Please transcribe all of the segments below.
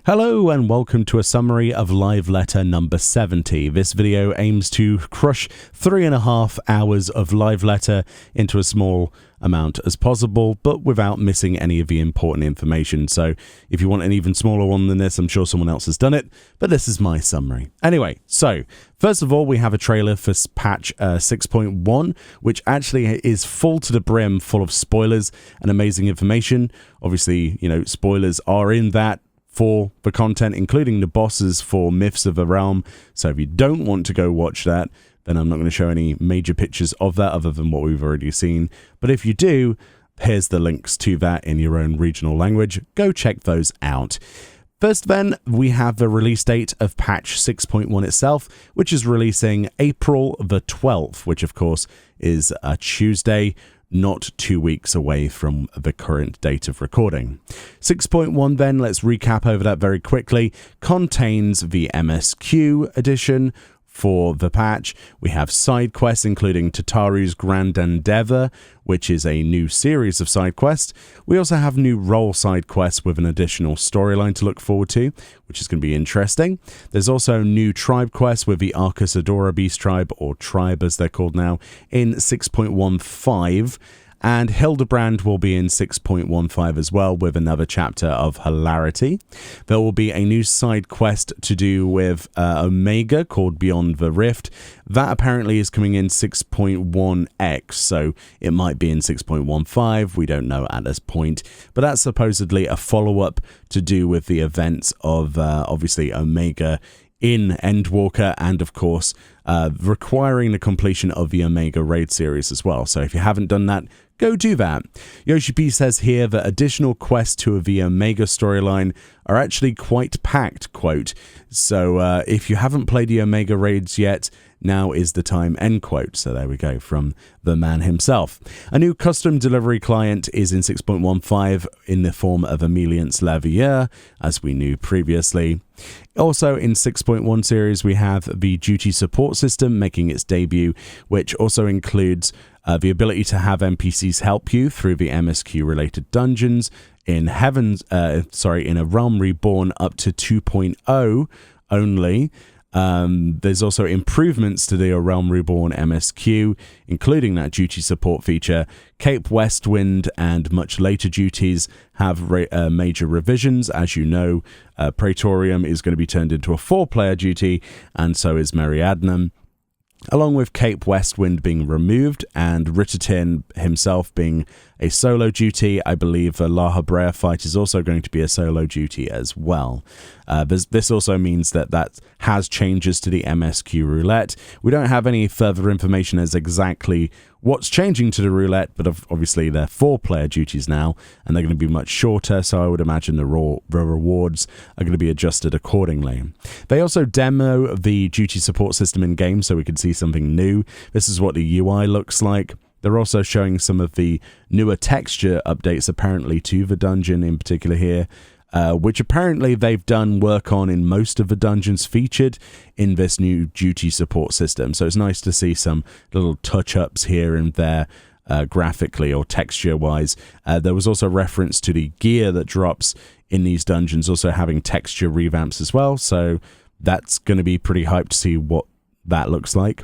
Hello and welcome to a summary of live letter number 70. This video aims to crush 3.5 hours of live letter into a small amount as possible, but without missing any of the important information. So if you want an even smaller one than this, I'm sure someone else has done it, but this is my summary. Anyway, so first of all, we have a trailer for patch 6.1, which actually is full to the brim, full of spoilers and amazing information. Obviously, you know, spoilers are in that for the content, including the bosses for Myths of the Realm. So if you don't want to go watch that, then I'm not going to show any major pictures of that other than what we've already seen. But if you do, here's the links to that in your own regional language. Go check those out. First then, we have the release date of patch 6.1 itself, which is releasing April the 12th, which of course is a Tuesday, not 2 weeks away from the current date of recording. 6.1 then, let's recap over that very quickly, contains the MSQ edition for the patch. We have side quests including Tataru's Grand Endeavor, which is a new series of side quests. We also have new role side quests with an additional storyline to look forward to, which is going to be interesting. There's also new tribe quests with the Arcus Adora Beast tribe, or tribe as they're called now, in 6.15. And Hildebrand will be in 6.15 as well, with another chapter of hilarity. There will be a new side quest to do with Omega called Beyond the Rift. That apparently is coming in 6.1x, so it might be in 6.15. We don't know at this point. But that's supposedly a follow-up to do with the events of, obviously, Omega in Endwalker, and of course requiring the completion of the Omega Raid series as well. So if you haven't done that, go do that. Yoshi P says here that additional quests to the Omega storyline are actually quite packed, quote. So if you haven't played the Omega Raids yet, now is the time, end quote. So there we go, from the man himself. A new custom delivery client is in 6.15 in the form of Emilience Lavier, as we knew previously. Also in 6.1 series, we have the duty support system making its debut, which also includes the ability to have NPCs help you through the MSQ related dungeons in in a Realm Reborn up to 2.0 only. There's also improvements to the Realm Reborn MSQ, including that duty support feature. Cape Westwind and much later duties have major revisions. As you know, Praetorium is going to be turned into a 4-player duty, and so is Meriadnum, along with Cape Westwind being removed and Rittertin himself being a solo duty. I believe the La Habrea fight is also going to be a solo duty as well. This also means that has changes to the MSQ roulette. We don't have any further information as exactly what's changing to the roulette, but obviously they're 4-player duties now, and they're going to be much shorter, so I would imagine the rewards are going to be adjusted accordingly. They also demo the duty support system in-game, so we can see something new. This is what the UI looks like. They're also showing some of the newer texture updates, apparently, to the dungeon in particular here, which apparently they've done work on in most of the dungeons featured in this new duty support system. So it's nice to see some little touch-ups here and there, graphically or texture-wise. There was also reference to the gear that drops in these dungeons, also having texture revamps as well. So that's going to be pretty hyped to see what that looks like.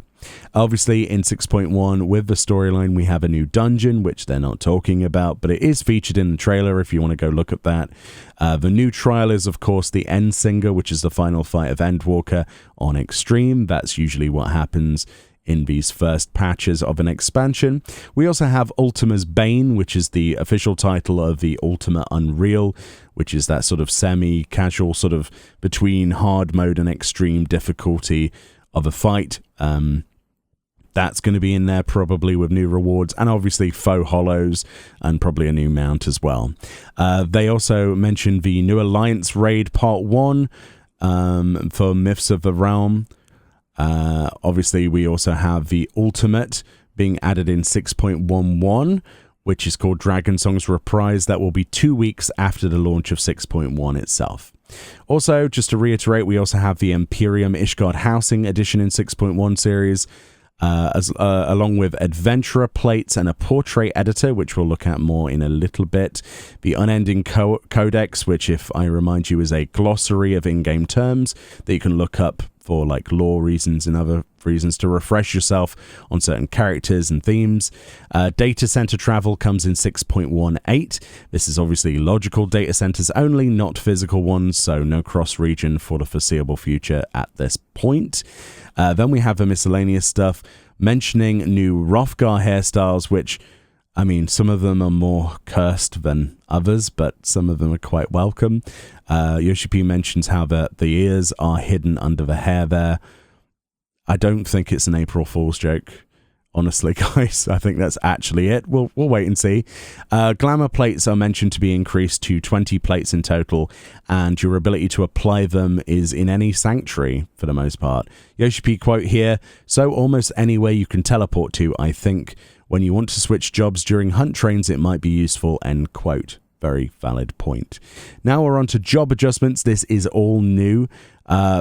Obviously, in 6.1, with the storyline, we have a new dungeon, which they're not talking about, but it is featured in the trailer if you want to go look at that. The new trial is, of course, the End Singer, which is the final fight of Endwalker on Extreme. That's usually what happens in these first patches of an expansion. We also have Ultima's Bane, which is the official title of the Ultima Unreal, which is that sort of semi-casual sort of between hard mode and extreme difficulty of a fight. That's going to be in there probably with new rewards, and obviously faux hollows and probably a new mount as well. They also mentioned the new Alliance Raid Part 1 for Myths of the Realm. Obviously, we also have the Ultimate being added in 6.11, which is called Dragon Song's Reprise. That will be 2 weeks after the launch of 6.1 itself. Also, just to reiterate, we also have the Imperium Ishgard Housing Edition in 6.1 series. along with adventurer plates and a portrait editor, which we'll look at more in a little bit. The unending codex, which, if I remind you, is a glossary of in-game terms that you can look up for like lore reasons and other reasons to refresh yourself on certain characters and themes. Data center travel comes in 6.18. This is obviously logical data centers only, not physical ones, so no cross-region for the foreseeable future at this point. Then we have the miscellaneous stuff mentioning new Hrothgar hairstyles, which, I mean, some of them are more cursed than others, but some of them are quite welcome. Yoshi P mentions how the ears are hidden under the hair there. I don't think it's an April Fool's joke, honestly, guys. I think that's actually it. We'll wait and see. Glamour plates are mentioned to be increased to 20 plates in total, and your ability to apply them is in any sanctuary for the most part. Yoshi P quote here, "So almost anywhere you can teleport to, I think. When you want to switch jobs during hunt trains, it might be useful," end quote. Very valid point. Now we're on to job adjustments. This is all new.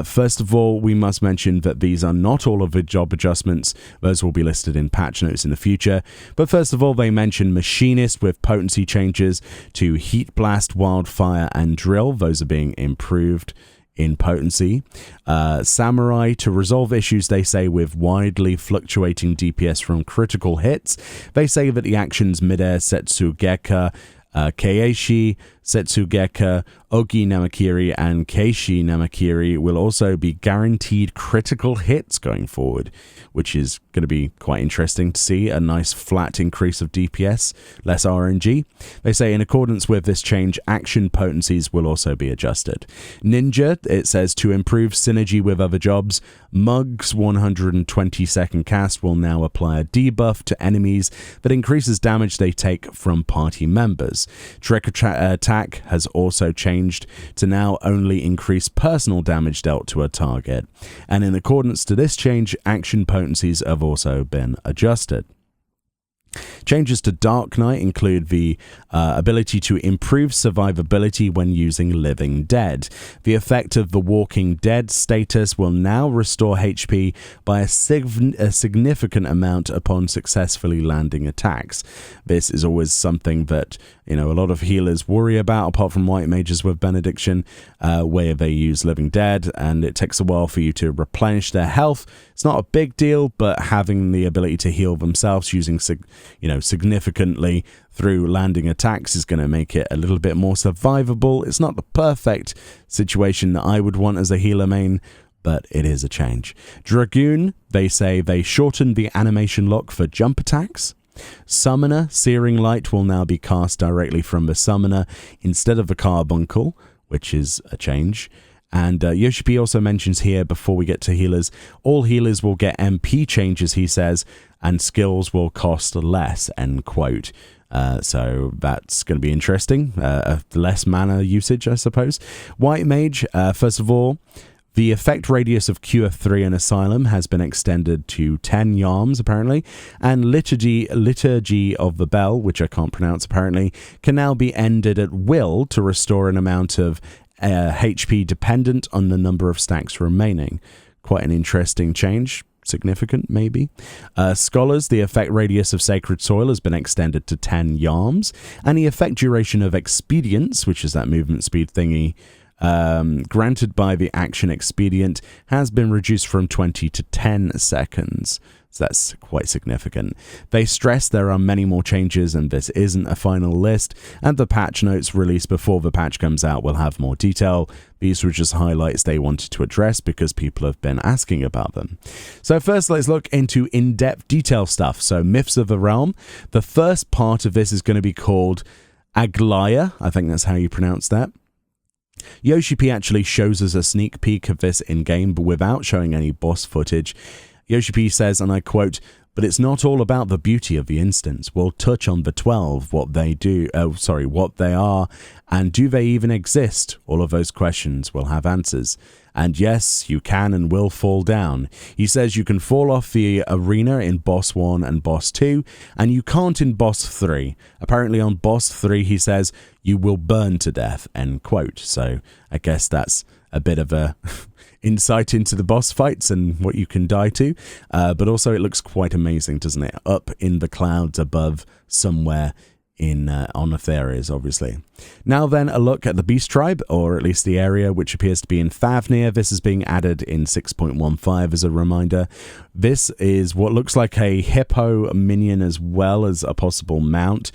First of all, we must mention that these are not all of the job adjustments. Those will be listed in patch notes in the future. But first of all, they mention Machinist with potency changes to Heat Blast, Wildfire, and Drill. Those are being improved in potency. Samurai, to resolve issues, they say, with widely fluctuating DPS from critical hits. They say that the actions Midair Setsugeka, Keishi, Setsugeka, Ogi Namakiri, and Keishi Namakiri will also be guaranteed critical hits going forward, which is going to be quite interesting to see. A nice flat increase of DPS, less RNG. They say in accordance with this change, action potencies will also be adjusted. Ninja, it says, to improve synergy with other jobs, Mug's 120-second cast will now apply a debuff to enemies that increases damage they take from party members. Trick Attack has also changed to now only increase personal damage dealt to a target. And in accordance to this change, action potencies have also been adjusted. Changes to Dark Knight include the ability to improve survivability when using Living Dead. The effect of the Walking Dead status will now restore HP by a significant amount upon successfully landing attacks. This is always something that, a lot of healers worry about, apart from white mages with Benediction, where they use Living Dead, and it takes a while for you to replenish their health. It's not a big deal, but having the ability to heal themselves using significantly through landing attacks is going to make it a little bit more survivable. It's not the perfect situation that I would want as a healer main, but it is a change. Dragoon, they say they shortened the animation lock for jump attacks. Summoner, Searing Light will now be cast directly from the summoner instead of the carbuncle, which is a change. And Yoshi P also mentions here, before we get to healers, all healers will get MP changes, he says, and skills will cost less, end quote. So that's going to be interesting. Less mana usage, I suppose. White Mage, first of all, the effect radius of Q3 and Asylum has been extended to 10 yarms, apparently, and Liturgy of the Bell, which I can't pronounce apparently, can now be ended at will to restore an amount of HP dependent on the number of stacks remaining. Quite an interesting change. Significant, maybe. Scholars, the effect radius of Sacred Soil has been extended to 10 yarms, and the effect duration of Expedience, which is that movement speed thingy, granted by the action expedient, has been reduced from 20 to 10 seconds. So that's quite significant. They stress there are many more changes, and this isn't a final list, and the patch notes released before the patch comes out will have more detail. These were just highlights they wanted to address because people have been asking about them. So first, let's look into in-depth detail stuff. So Myths of the Realm. The first part of this is going to be called Aglaya. I think that's how you pronounce that. Yoshi P actually shows us a sneak peek of this in-game, but without showing any boss footage. Yoshi P says, and I quote, "But it's not all about the beauty of the instance. We'll touch on the 12, what they are, and do they even exist? All of those questions will have answers. And yes, you can and will fall down." He says you can fall off the arena in Boss 1 and Boss 2, and you can't in Boss 3. Apparently on Boss 3, he says, you will burn to death, end quote. So I guess that's a bit of a insight into the boss fights and what you can die to. But also it looks quite amazing, doesn't it? Up in the clouds above somewhere in on Aetherius, obviously. Now then, a look at the Beast Tribe, or at least the area, which appears to be in Fafnir. This is being added in 6.15 as a reminder. This is what looks like a hippo minion as well as a possible mount,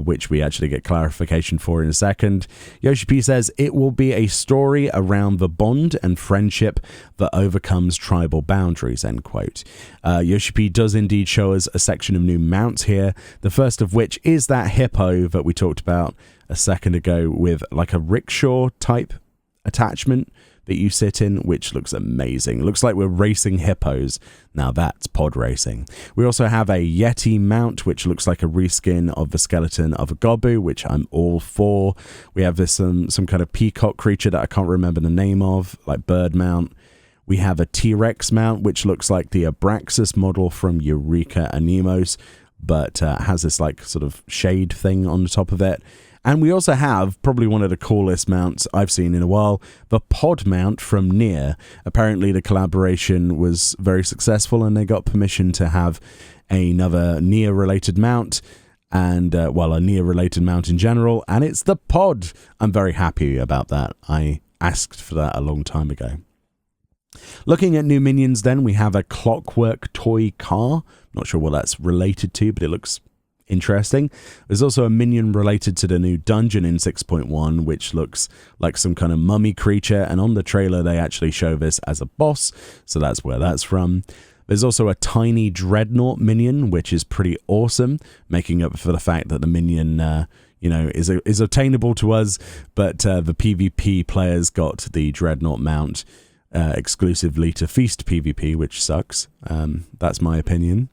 which we actually get clarification for in a second. Yoshi P says, it will be a story around the bond and friendship that overcomes tribal boundaries, end quote. Yoshi P does indeed show us a section of new mounts here, the first of which is that hippo that we talked about a second ago with like a rickshaw type attachment that you sit in, which looks amazing. Looks like we're racing hippos. Now that's pod racing. We also have a Yeti mount, which looks like a reskin of the skeleton of a Gobu, which I'm all for. We have this some kind of peacock creature that I can't remember the name of, like bird mount. We have a T-Rex mount, which looks like the Abraxas model from Eureka Anemos, but has this like sort of shade thing on the top of it. And we also have probably one of the coolest mounts I've seen in a while, the pod mount from Nier. Apparently the collaboration was very successful and they got permission to have another Nier related mount and, well, a Nier related mount in general. And it's the pod. I'm very happy about that. I asked for that a long time ago. Looking at new minions then, we have a clockwork toy car. Not sure what that's related to, but it looks interesting. There's also a minion related to the new dungeon in 6.1, which looks like some kind of mummy creature, and on the trailer they actually show this as a boss, so that's where that's from. There's also a tiny dreadnought minion, which is pretty awesome, making up for the fact that the minion is obtainable to us, but the PvP players got the dreadnought mount exclusively to Feast PvP, which sucks. That's my opinion.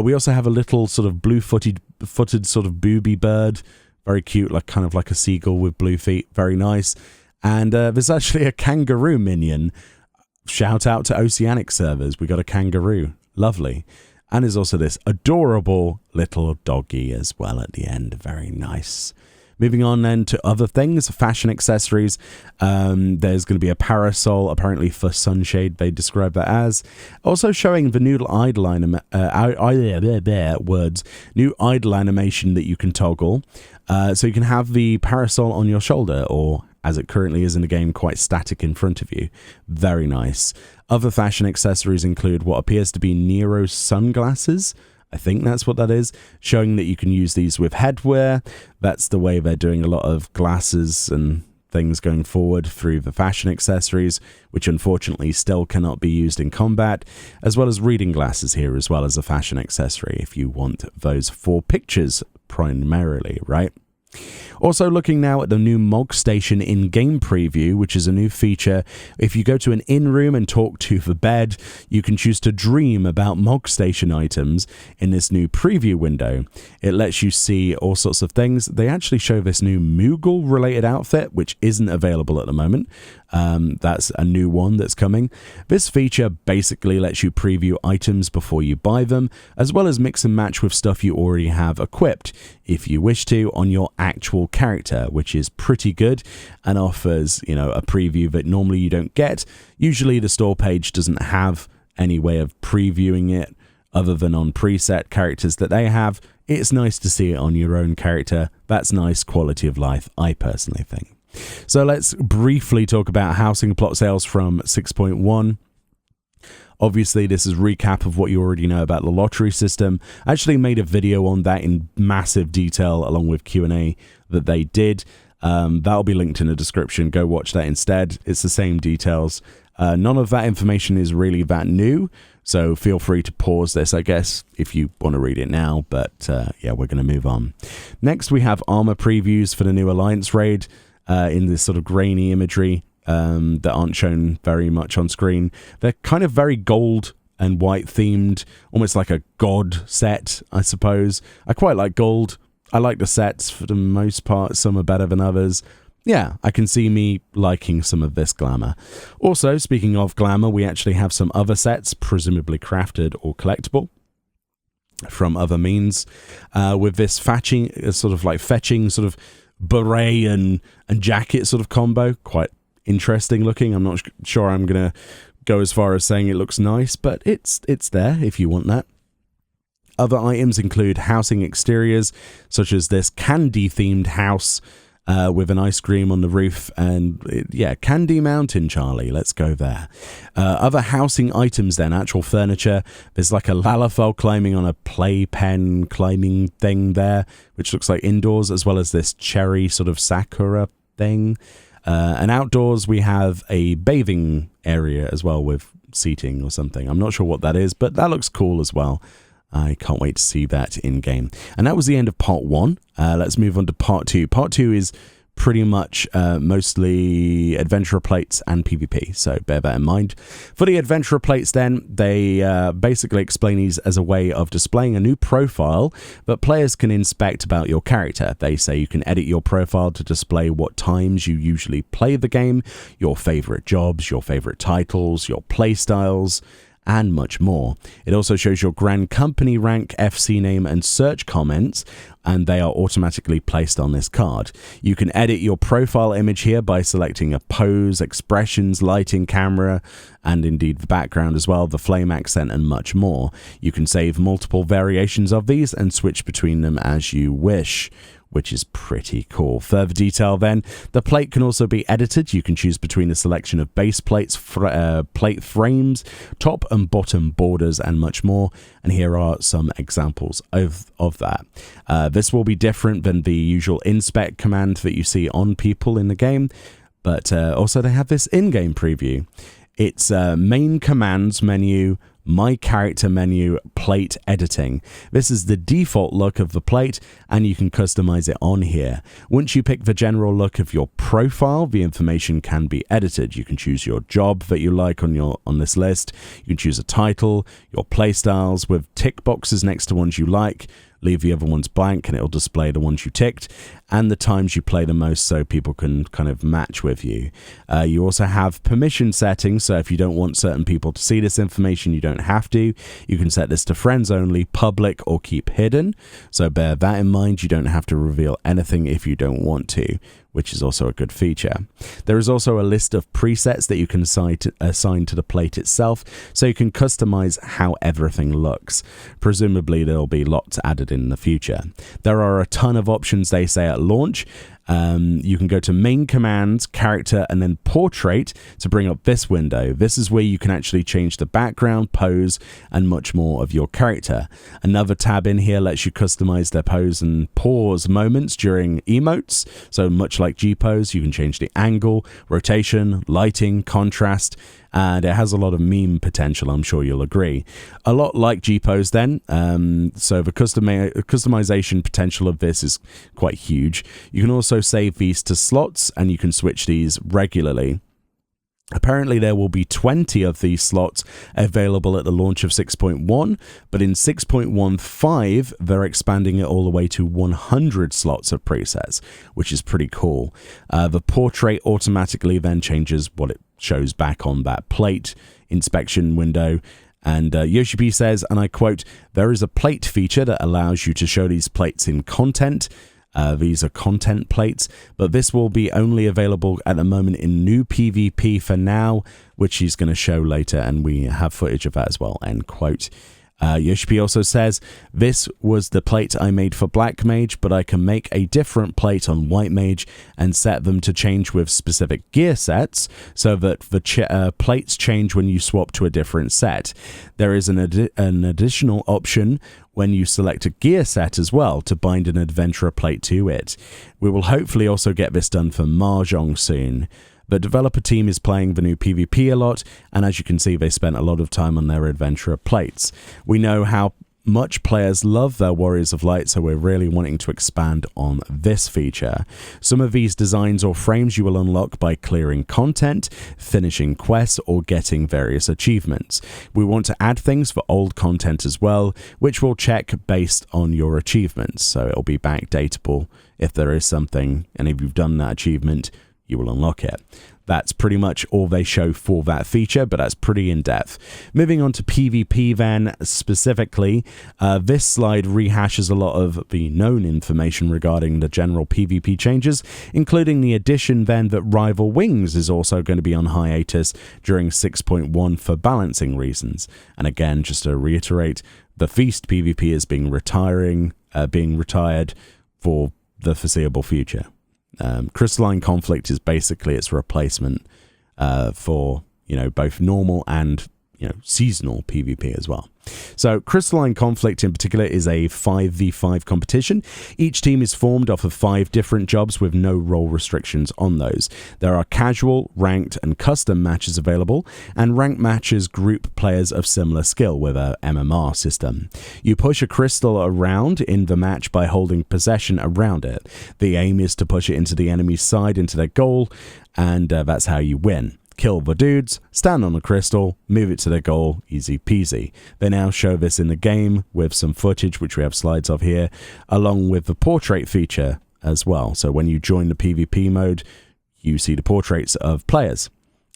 We also have a little sort of blue-footed sort of booby bird. Very cute, like kind of like a seagull with blue feet. Very nice. And there's actually a kangaroo minion. Shout out to Oceanic servers. We got a kangaroo. Lovely. And there's also this adorable little doggy as well at the end. Very nice. Moving on then to other things, fashion accessories. There's going to be a parasol, apparently for sunshade, they describe that as. Also showing the new idle new idle animation that you can toggle. So you can have the parasol on your shoulder, or as it currently is in the game, quite static in front of you. Very nice. Other fashion accessories include what appears to be Nero's sunglasses. I think that's what that is, showing that you can use these with headwear. That's the way they're doing a lot of glasses and things going forward through the fashion accessories, which unfortunately still cannot be used in combat, as well as reading glasses here as well as a fashion accessory if you want those for pictures primarily, right? Also looking now at the new Mogstation in-game preview, which is a new feature. If you go to an in-room and talk to the bed, you can choose to dream about Mogstation items in this new preview window. It lets you see all sorts of things. They actually show this new Moogle-related outfit, which isn't available at the moment. That's a new one that's coming. This feature basically lets you preview items before you buy them, as well as mix and match with stuff you already have equipped, if you wish to, on your actual character, which is pretty good and offers, a preview that normally you don't get. Usually the store page doesn't have any way of previewing it other than on preset characters that they have. It's nice to see it on your own character. That's nice quality of life, I personally think. So let's briefly talk about housing plot sales from 6.1. Obviously, this is a recap of what you already know about the lottery system. I actually made a video on that in massive detail along with Q&A that they did. That'll be linked in the description. Go watch that instead. It's the same details. None of that information is really that new, so feel free to pause this, I guess, if you want to read it now. But yeah, we're going to move on. Next, we have armor previews for the new Alliance raid in this sort of grainy imagery. That aren't shown very much on screen. They're kind of very gold and white themed, almost like a god set, I suppose. I quite like gold. I like the sets for the most part. Some are better than others. Yeah, I can see me liking some of this glamour. Also, speaking of glamour, we actually have some other sets, presumably crafted or collectible from other means, with this fetching sort of beret and jacket sort of combo. Quite interesting looking. I'm not sure I'm going to go as far as saying it looks nice, but it's there if you want that. Other items include housing exteriors, such as this candy-themed house with an ice cream on the roof, and Candy Mountain, Charlie, let's go there. Other housing items then, actual furniture, there's like a Lalafell climbing on a playpen climbing thing there, which looks like indoors, as well as this cherry sort of sakura thing. And outdoors we have a bathing area as well with seating or something. I'm not sure what that is, but that looks cool as well. I can't wait to see that in game. And that was the end of part 1. Let's move on to part 2. Part 2 is pretty much mostly adventurer plates and PvP, so bear that in mind. For the adventurer plates then, they basically explain these as a way of displaying a new profile that players can inspect about your character. They say you can edit your profile to display what times you usually play the game, your favorite jobs, your favorite titles, your playstyles, and much more. It also shows your Grand Company rank, FC name, and search comments, and they are automatically placed on this card. You can edit your profile image here by selecting a pose, expressions, lighting, camera, and indeed the background as well, the flame accent, and much more. You can save multiple variations of these and switch between them as you wish, which is pretty cool. Further detail then, the plate can also be edited. You can choose between a selection of base plates, plate frames, top and bottom borders, and much more. And here are some examples of that. This will be different than the usual inspect command that you see on people in the game, but also they have this in-game preview. It's main commands menu, my character menu, plate editing. This is the default look of the plate, and you can customize it on here. Once you pick the general look of your profile, the information can be edited. You can choose your job that you like on this list. You can choose a title, your playstyles with tick boxes next to ones you like. Leave the other ones blank and it'll display the ones you ticked, and the times you play the most so people can kind of match with you. You also have permission settings, so if you don't want certain people to see this information, you don't have to. You can set this to friends only, public, or keep hidden. So bear that in mind. You don't have to reveal anything if you don't want to, which is also a good feature. There is also a list of presets that you can assign to the plate itself, so you can customize how everything looks. Presumably there'll be lots added in the future. There are a ton of options, they say, at launch. You can go to main commands, character, and then portrait to bring up this window. This is where you can actually change the background, pose, and much more of your character. Another tab in here lets you customize their pose and pause moments during emotes. So much like G-pose, you can change the angle, rotation, lighting, contrast, and it has a lot of meme potential, I'm sure you'll agree. A lot like G-pose then, so the customization potential of this is quite huge. You can also save these to slots, and you can switch these regularly. Apparently there will be 20 of these slots available at the launch of 6.1, but in 6.15 they're expanding it all the way to 100 slots of presets, which is pretty cool. The portrait automatically then changes what it shows back on that plate inspection window. And Yoshi P says, and I quote, "There is a plate feature that allows you to show these plates in content." These are content plates, but this will be only available at the moment in new PvP for now, which he's going to show later, and we have footage of that as well, end quote. Yoshi P also says, "This was the plate I made for Black Mage, but I can make a different plate on White Mage and set them to change with specific gear sets so that the plates change when you swap to a different set. There is an additional option when you select a gear set as well to bind an adventurer plate to it. We will hopefully also get this done for Mahjong soon." The developer team is playing the new PvP a lot, and as you can see, they spent a lot of time on their adventurer plates. We know how much players love their Warriors of Light, so we're really wanting to expand on this feature. Some of these designs or frames you will unlock by clearing content, finishing quests, or getting various achievements. We want to add things for old content as well, which we'll check based on your achievements, so it'll be backdatable if there is something, and if you've done that achievement, you will unlock it. That's pretty much all they show for that feature, but that's pretty in-depth. Moving on to PvP then, specifically, this slide rehashes a lot of the known information regarding the general PvP changes, including the addition then that Rival Wings is also going to be on hiatus during 6.1 for balancing reasons. And again, just to reiterate, the Feast PvP is being retired for the foreseeable future. Crystalline Conflict is basically its replacement for, both normal and, seasonal PvP as well. So Crystalline Conflict in particular is a 5v5 competition. Each team is formed off of 5 different jobs with no role restrictions on those. There are casual, ranked, and custom matches available, and ranked matches group players of similar skill with a MMR system. You push a crystal around in the match by holding possession around it. The aim is to push it into the enemy's side into their goal, and that's how you win. Kill the dudes, stand on the crystal, move it to their goal, easy peasy. They now show this in the game with some footage, which we have slides of here, along with the portrait feature as well. So when you join the PvP mode, you see the portraits of players.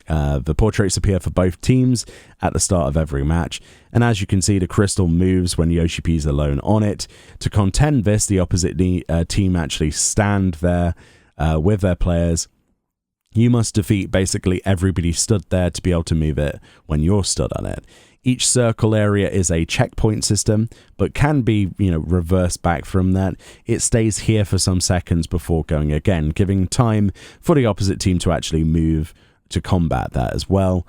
The portraits appear for both teams at the start of every match, and as you can see, the crystal moves when Yoshi P is alone on it. To contend this, the opposite team actually stand there with their players. You must defeat basically everybody stood there to be able to move it when you're stood on it. Each circle area is a checkpoint system, but can be, reversed back from that. It stays here for some seconds before going again, giving time for the opposite team to actually move to combat that as well.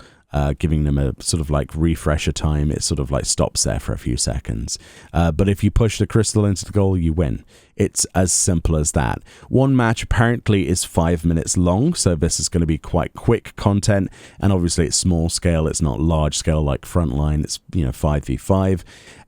Giving them a sort of like refresher time. It sort of like stops there for a few seconds. But if you push the crystal into the goal, you win. It's as simple as that. One match apparently is 5 minutes long, so this is going to be quite quick content. And obviously it's small scale. It's not large scale like Frontline. It's, 5v5.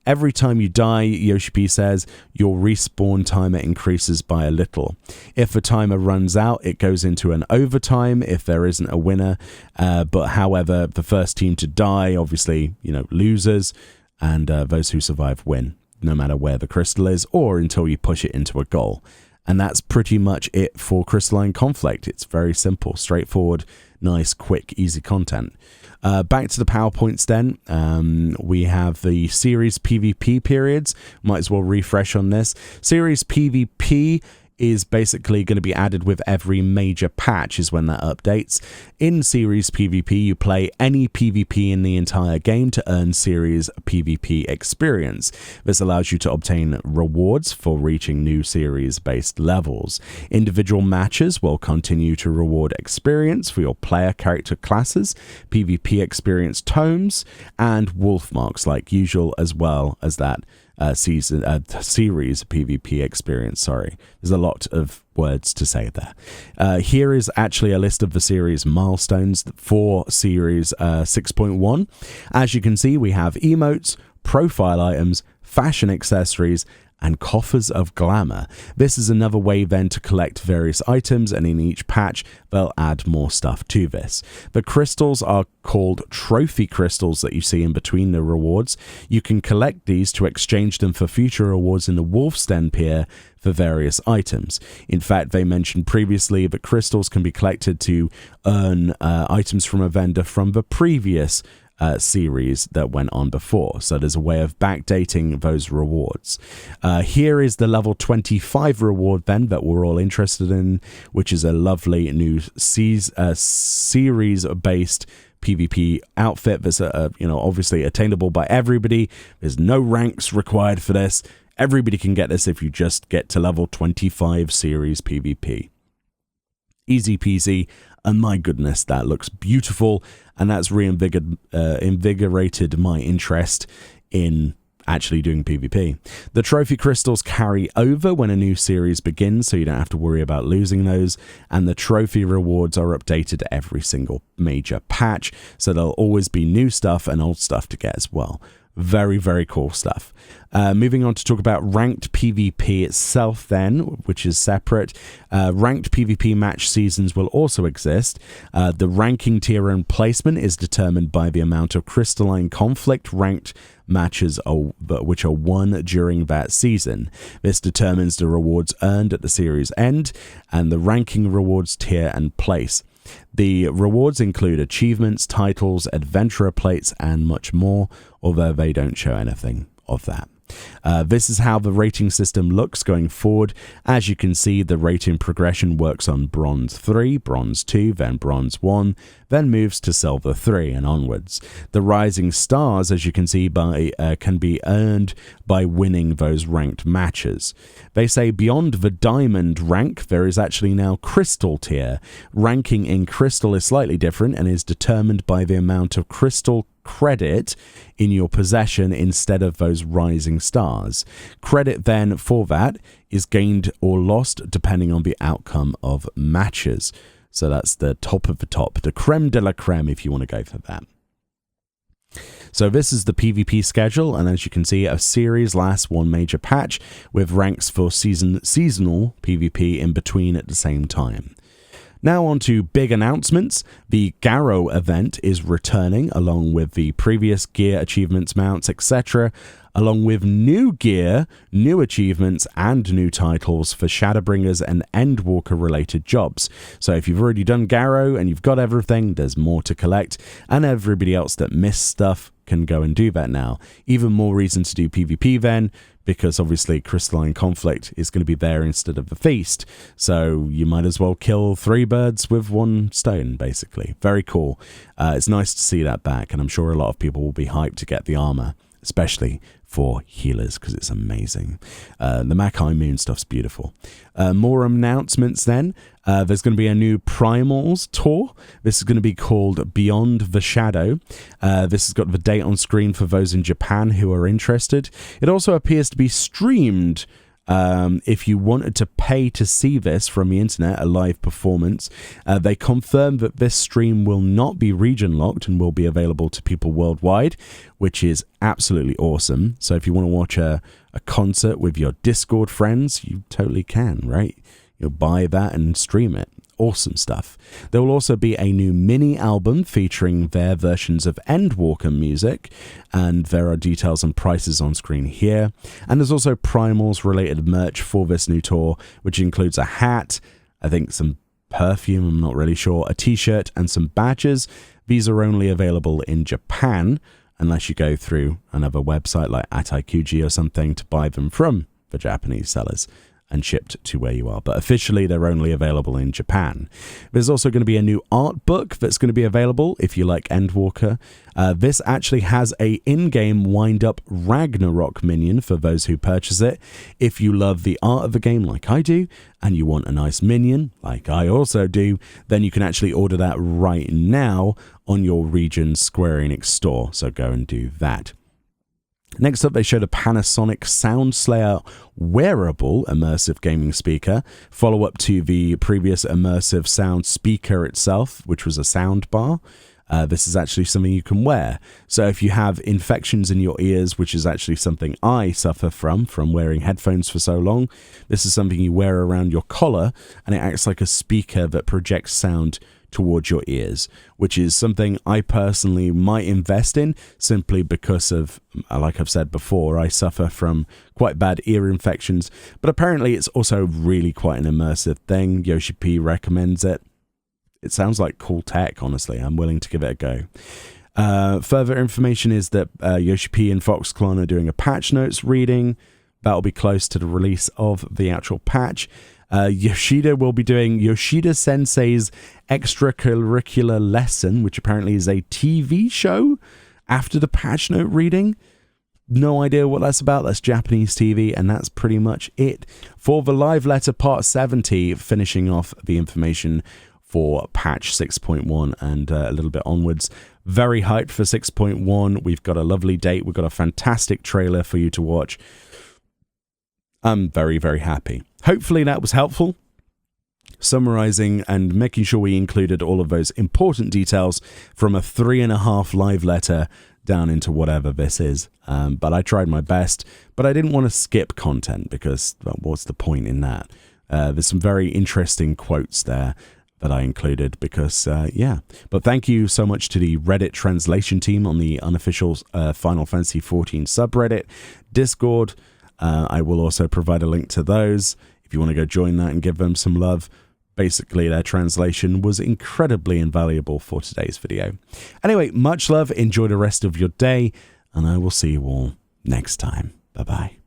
Every time you die, Yoshi P says, your respawn timer increases by a little. If the timer runs out, it goes into an overtime if there isn't a winner. But however, the first team to die, obviously, loses, and those who survive win, no matter where the crystal is, or until you push it into a goal. And that's pretty much it for Crystalline Conflict. It's very simple, straightforward, nice, quick, easy content. Back to the PowerPoints then. We have the series PvP periods. Might as well refresh on this. Series PvP is basically going to be added with every major patch is when that updates. In Series PvP, you play any PvP in the entire game to earn Series PvP experience. This allows you to obtain rewards for reaching new series-based levels. Individual matches will continue to reward experience for your player character classes, PvP experience tomes, and wolf marks like usual, as well as that series PvP experience. Sorry, there's a lot of words to say there. Here is actually a list of the series milestones for Series 6.1. As you can see, we have emotes, profile items, fashion accessories, and coffers of glamour. This is another way then to collect various items, and in each patch they'll add more stuff to this. The crystals are called trophy crystals that you see in between the rewards. You can collect these to exchange them for future rewards in the Wolf's Den pier for various items. In fact, they mentioned previously that crystals can be collected to earn items from a vendor from the previous series that went on before. So there's a way of backdating those rewards. Here is the level 25 reward then that we're all interested in, which is a lovely new series-based PvP outfit that's obviously attainable by everybody. There's no ranks required for this. Everybody can get this if you just get to level 25 series PvP. Easy peasy, and my goodness, that looks beautiful, and that's reinvigorated my interest in actually doing PvP. The trophy crystals carry over when a new series begins, so you don't have to worry about losing those, and the trophy rewards are updated every single major patch, so there'll always be new stuff and old stuff to get as well. Very, very cool stuff. Moving on to talk about ranked PvP itself then, which is separate. Ranked PvP match seasons will also exist. The ranking tier and placement is determined by the amount of Crystalline Conflict ranked matches which are won during that season. This determines the rewards earned at the series end and the ranking rewards tier and place. The rewards include achievements, titles, adventurer plates, and much more, although they don't show anything of that. This is how the rating system looks going forward. As you can see, the rating progression works on Bronze 3, Bronze 2, then Bronze 1, then moves to Silver 3 and onwards. The rising stars, as you can see, can be earned by winning those ranked matches. They say beyond the Diamond rank, there is actually now Crystal tier. Ranking in Crystal is slightly different and is determined by the amount of Crystal credit in your possession instead of those rising stars. Credit then for that is gained or lost depending on the outcome of matches. So that's the top of the top, the creme de la creme if you want to go for that. So this is the PvP schedule, and as you can see, a series lasts one major patch with ranks for seasonal PvP in between at the same time. Now on to big announcements. The Garrow event is returning along with the previous gear, achievements, mounts, etc., along with new gear, new achievements, and new titles for Shadowbringers and Endwalker related jobs. So if you've already done Garrow and you've got everything, there's more to collect, and everybody else that missed stuff can go and do that now. Even more reason to do PvP then, because obviously Crystalline Conflict is going to be there instead of the Feast. So you might as well kill 3 birds with 1 stone, basically. Very cool. It's nice to see that back, and I'm sure a lot of people will be hyped to get the armor, especially for healers, because it's amazing. The Makai Moon stuff's beautiful. More announcements then. There's going to be a new Primals tour. This is going to be called Beyond the Shadow. This has got the date on screen for those in Japan who are interested. It also appears to be streamed. If you wanted to pay to see this from the internet, a live performance, they confirmed that this stream will not be region locked and will be available to people worldwide, which is absolutely awesome. So if you want to watch a concert with your Discord friends, you totally can, right? You'll buy that and stream it. Awesome stuff. There will also be a new mini album featuring their versions of Endwalker music, and there are details and prices on screen here. And there's also Primals related merch for this new tour, which includes a hat, I think some perfume, I'm not really sure, a t-shirt, and some badges. These are only available in Japan, unless you go through another website like Ataikuji or something to buy them from the Japanese sellers and shipped to where you are. But officially, they're only available in Japan. There's also going to be a new art book that's going to be available if you like Endwalker. This actually has a in-game wind-up Ragnarok minion for those who purchase it. If you love the art of the game like I do, and you want a nice minion like I also do, then you can actually order that right now on your region's Square Enix store. So go and do that. Next up, they showed a Panasonic SoundSlayer wearable immersive gaming speaker, follow-up to the previous immersive sound speaker itself, which was a sound bar. This is actually something you can wear. So if you have infections in your ears, which is actually something I suffer from wearing headphones for so long, this is something you wear around your collar, and it acts like a speaker that projects sound towards your ears, which is something I personally might invest in simply because of, like I've said before, I suffer from quite bad ear infections, but apparently it's also really quite an immersive thing. Yoshi P recommends it. It sounds like cool tech, honestly. I'm willing to give it a go. Further information is that Yoshi P and Foxclon are doing a patch notes reading. That'll be close to the release of the actual patch. Yoshida will be doing Yoshida Sensei's extracurricular lesson, which apparently is a TV show after the patch note reading. No idea what that's about. That's Japanese TV, and that's pretty much it for the live letter part 70, finishing off the information for patch 6.1 and a little bit onwards. Very hyped for 6.1. We've got a lovely date. We've got a fantastic trailer for you to watch. I'm very, very happy. Hopefully that was helpful, summarizing and making sure we included all of those important details from a 3.5 live letter down into whatever this is. But I tried my best, but I didn't want to skip content because, well, what's the point in that? There's some very interesting quotes there that I included because, yeah. But thank you so much to the Reddit translation team on the unofficial Final Fantasy XIV subreddit, Discord. I will also provide a link to those if you want to go join that and give them some love. basically their translation was incredibly invaluable for today's video. Anyway, much love, enjoy the rest of your day, and I will see you all next time. Bye-bye.